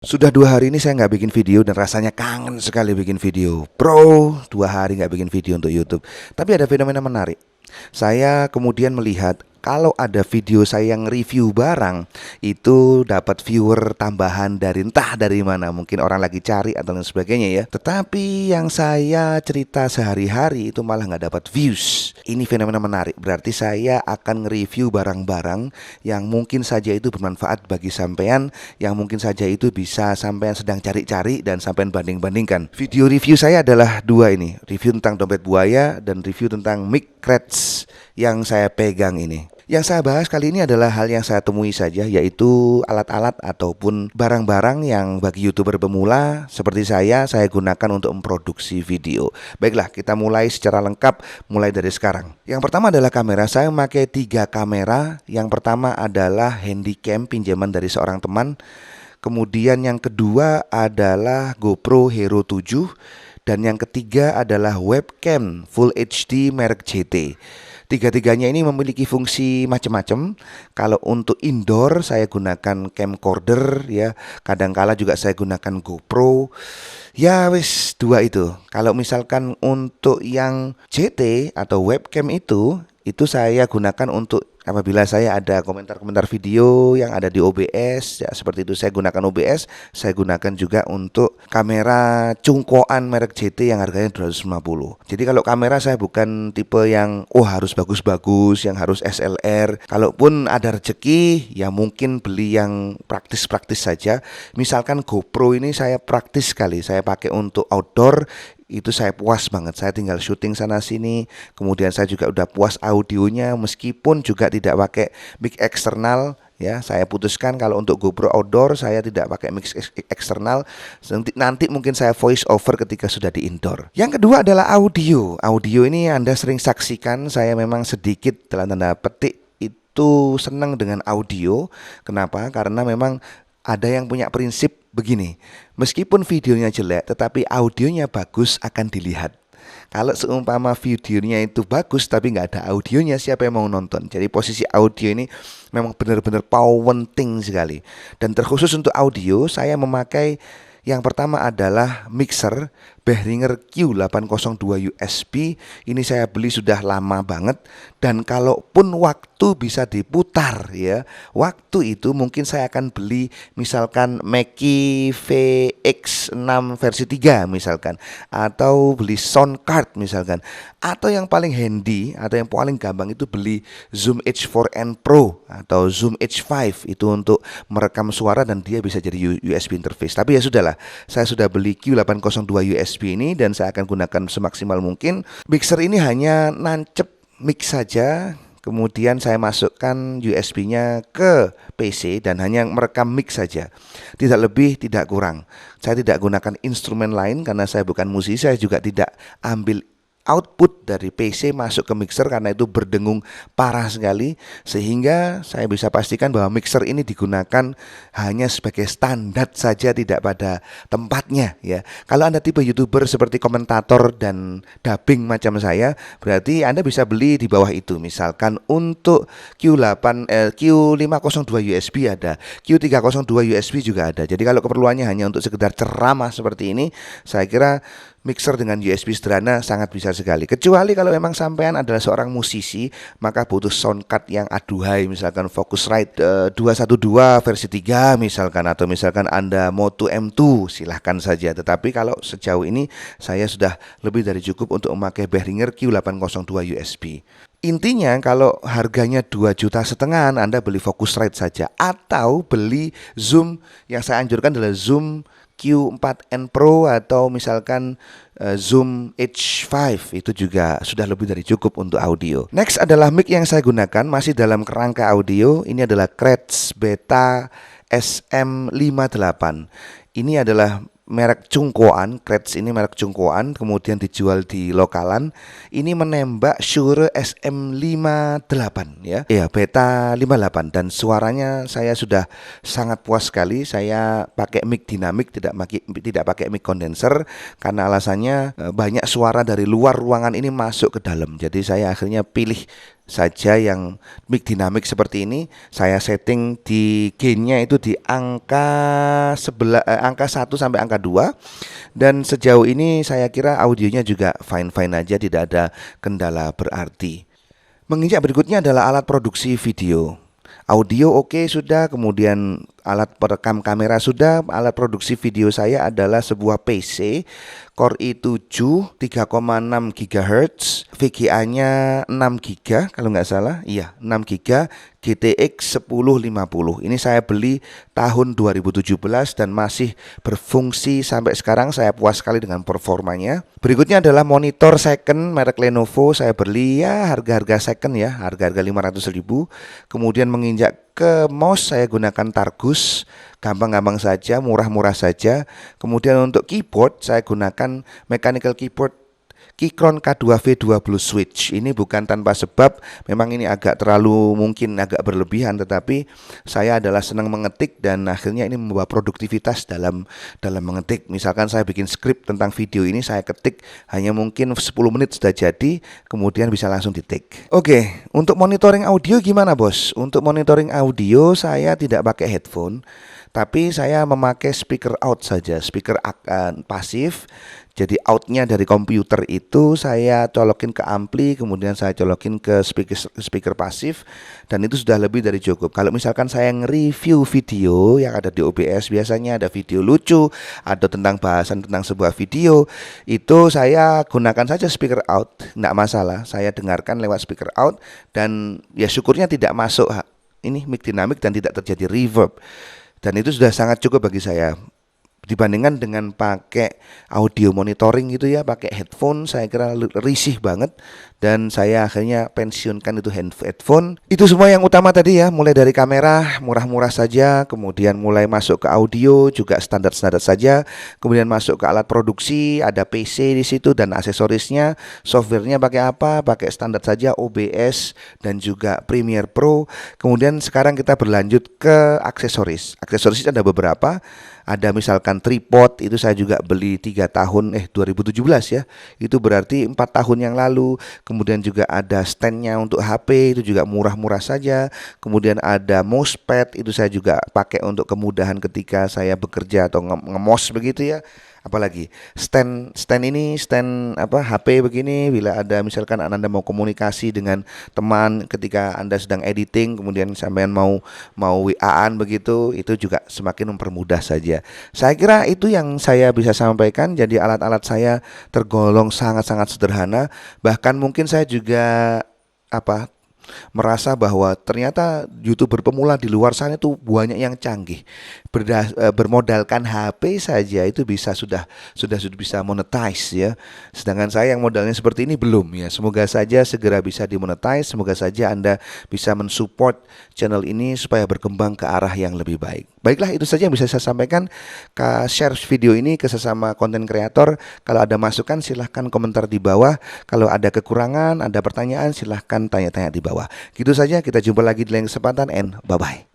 Sudah 2 hari ini saya nggak bikin video dan rasanya kangen sekali bikin video. Bro, 2 hari nggak bikin video untuk YouTube. Tapi ada fenomena menarik. Saya kemudian melihat kalau ada video saya yang review barang itu dapat viewer tambahan dari entah dari mana, mungkin orang lagi cari atau lain sebagainya ya. Tetapi yang saya cerita sehari-hari itu malah nggak dapat views. Ini fenomena menarik. Berarti saya akan nge-review barang-barang yang mungkin saja itu bermanfaat bagi sampean, yang mungkin saja itu bisa sampean sedang cari-cari dan sampean banding-bandingkan. Video review saya adalah dua ini, review tentang dompet buaya dan review tentang mic Kretz yang saya pegang ini. Yang saya bahas kali ini adalah hal yang saya temui saja, yaitu alat-alat ataupun barang-barang yang bagi YouTuber pemula seperti saya gunakan untuk memproduksi video. Baiklah, kita mulai secara lengkap mulai dari sekarang. Yang pertama adalah kamera. Saya memakai 3 kamera. Yang pertama adalah handycam pinjaman dari seorang teman. Kemudian yang kedua adalah GoPro Hero 7. Dan yang ketiga adalah webcam Full HD merek JT. Tiga-tiganya ini memiliki fungsi macam-macam. Kalau untuk indoor saya gunakan camcorder ya. Kadangkala juga saya gunakan GoPro. Ya wis, dua itu. Kalau misalkan untuk yang JT atau webcam itu saya gunakan untuk apabila saya ada komentar-komentar video yang ada di OBS ya, seperti itu saya gunakan OBS. Saya gunakan juga untuk kamera cungkoan merek JT yang harganya 250. Jadi kalau kamera saya bukan tipe yang harus bagus-bagus, yang harus SLR. Kalaupun ada rezeki ya mungkin beli yang praktis-praktis saja. Misalkan GoPro ini saya praktis sekali, saya pakai untuk outdoor. Itu saya puas banget, saya tinggal syuting sana sini. Kemudian saya juga udah puas audionya, meskipun juga tidak pakai mic eksternal ya. Saya putuskan kalau untuk GoPro outdoor saya tidak pakai mic eksternal. Nanti mungkin saya voice over ketika sudah di indoor. Yang kedua adalah audio. Audio ini Anda sering saksikan, saya memang sedikit dalam tanda petik itu senang dengan audio. Kenapa? Karena memang ada yang punya prinsip begini, meskipun videonya jelek tetapi audionya bagus akan dilihat. Kalau seumpama videonya itu bagus tapi nggak ada audionya, siapa yang mau nonton? Jadi posisi audio ini memang benar-benar penting sekali. Dan terkhusus untuk audio saya memakai yang pertama adalah mixer Behringer Q802 USB. Ini saya beli sudah lama banget. Dan kalaupun waktu bisa diputar ya, waktu itu mungkin saya akan beli misalkan Mackie VX6 versi 3 misalkan, atau beli sound card misalkan, atau yang paling handy atau yang paling gampang itu beli Zoom H4n Pro atau Zoom H5 itu untuk merekam suara dan dia bisa jadi USB interface. Tapi ya sudahlah, saya sudah beli Q802 USB ini dan saya akan gunakan semaksimal mungkin. Mixer ini hanya nancep mic saja, kemudian saya masukkan USB-nya ke PC dan hanya merekam mic saja. Tidak lebih, tidak kurang. Saya tidak gunakan instrumen lain karena saya bukan musisi. Saya juga tidak ambil output dari PC masuk ke mixer karena itu berdengung parah sekali, sehingga saya bisa pastikan bahwa mixer ini digunakan hanya sebagai standar saja, tidak pada tempatnya ya. Kalau Anda tipe YouTuber seperti komentator dan dubbing macam saya, berarti Anda bisa beli di bawah itu. Misalkan untuk Q502 USB ada, Q302 USB juga ada. Jadi kalau keperluannya hanya untuk sekedar ceramah seperti ini, saya kira mixer dengan USB sederhana sangat bisa sekali. Kecuali kalau memang sampean adalah seorang musisi, maka butuh sound card yang aduhai, misalkan Focusrite 212 versi 3 misalkan, atau misalkan Anda Moto M2, silahkan saja. Tetapi kalau sejauh ini saya sudah lebih dari cukup untuk memakai Behringer Q802 USB. Intinya kalau harganya 2,5 juta Anda beli Focusrite saja, atau beli Zoom. Yang saya anjurkan adalah Zoom Q4n Pro atau misalkan Zoom H5, itu juga sudah lebih dari cukup untuk audio. Next adalah mic yang saya gunakan, masih dalam kerangka audio. Ini adalah Kretz Beta SM58. Ini adalah merek cungkoan. Kretz ini merek cungkoan, kemudian dijual di lokalan. Ini menembak Shure SM58 ya. Iya, Beta 58, dan suaranya saya sudah sangat puas sekali. Saya pakai mic dinamik, tidak pakai mic kondenser karena alasannya banyak suara dari luar ruangan ini masuk ke dalam. Jadi saya akhirnya pilih saja yang mic dinamik seperti ini. Saya setting di gainnya itu di angka 1 sampai angka 2. Dan sejauh ini saya kira audionya juga fine-fine aja, tidak ada kendala berarti. Menginjak berikutnya adalah alat produksi video. Audio oke sudah, kemudian alat perekam kamera sudah. Alat produksi video saya adalah sebuah PC Core i7 3,6 GHz, VGA-nya 6 GB kalau nggak salah. Iya, 6 GB, GTX 1050. Ini saya beli tahun 2017 dan masih berfungsi sampai sekarang. Saya puas sekali dengan performanya. Berikutnya adalah monitor second merek Lenovo. Saya beli ya harga-harga second ya, harga-harga 500.000. Kemudian menginjak ke mouse saya gunakan Targus, gampang-gampang saja, murah-murah saja. Kemudian untuk keyboard saya gunakan mechanical keyboard Keychron K2V20 Switch. Ini bukan tanpa sebab, memang ini agak terlalu mungkin agak berlebihan, tetapi saya adalah senang mengetik dan akhirnya ini membawa produktivitas dalam mengetik. Misalkan saya bikin skrip tentang video ini, saya ketik hanya mungkin 10 menit sudah jadi, kemudian bisa langsung di-take. Oke, untuk monitoring audio gimana bos? Untuk monitoring audio saya tidak pakai headphone, tapi saya memakai speaker out saja, speaker pasif. Jadi outnya dari komputer itu saya colokin ke ampli, kemudian saya colokin ke speaker pasif, dan itu sudah lebih dari cukup. Kalau misalkan saya nge-review video yang ada di OBS, biasanya ada video lucu atau tentang bahasan tentang sebuah video, itu saya gunakan saja speaker out, enggak masalah. Saya dengarkan lewat speaker out dan ya syukurnya tidak masuk ini mic dinamik dan tidak terjadi reverb. Dan itu sudah sangat cukup bagi saya. Dibandingkan dengan pakai audio monitoring gitu ya, pakai headphone, saya kira risih banget. Dan saya akhirnya pensiunkan itu headphone. Itu semua yang utama tadi ya, mulai dari kamera murah-murah saja, kemudian mulai masuk ke audio juga standar-standar saja, kemudian masuk ke alat produksi, ada PC di situ dan aksesorisnya. Softwarenya pakai apa? Pakai standar saja, OBS dan juga Premiere Pro. Kemudian sekarang kita berlanjut ke aksesoris. Aksesoris ada beberapa. Ada misalkan tripod, itu saya juga beli 2017 ya. Itu berarti 4 tahun yang lalu. Kemudian juga ada standnya untuk HP, itu juga murah-murah saja. Kemudian ada mousepad, itu saya juga pakai untuk kemudahan ketika saya bekerja atau nge-mouse begitu ya. Apalagi stand HP begini, bila ada misalkan Anda mau komunikasi dengan teman ketika Anda sedang editing, kemudian sampean mau WA-an begitu, itu juga semakin mempermudah saja. Saya kira itu yang saya bisa sampaikan. Jadi alat-alat saya tergolong sangat-sangat sederhana, bahkan mungkin saya juga merasa bahwa ternyata YouTuber pemula di luar sana itu banyak yang canggih. Bermodalkan HP saja itu sudah bisa monetize ya. Sedangkan saya yang modalnya seperti ini belum ya. Semoga saja segera bisa dimonetize. Semoga saja Anda bisa mensupport channel ini supaya berkembang ke arah yang lebih baik. Baiklah, itu saja yang bisa saya sampaikan. Share video ini ke sesama konten kreator. Kalau ada masukan silahkan komentar di bawah. Kalau ada kekurangan, ada pertanyaan silahkan tanya-tanya di bawah. Gitu saja, kita jumpa lagi di lain kesempatan and bye-bye.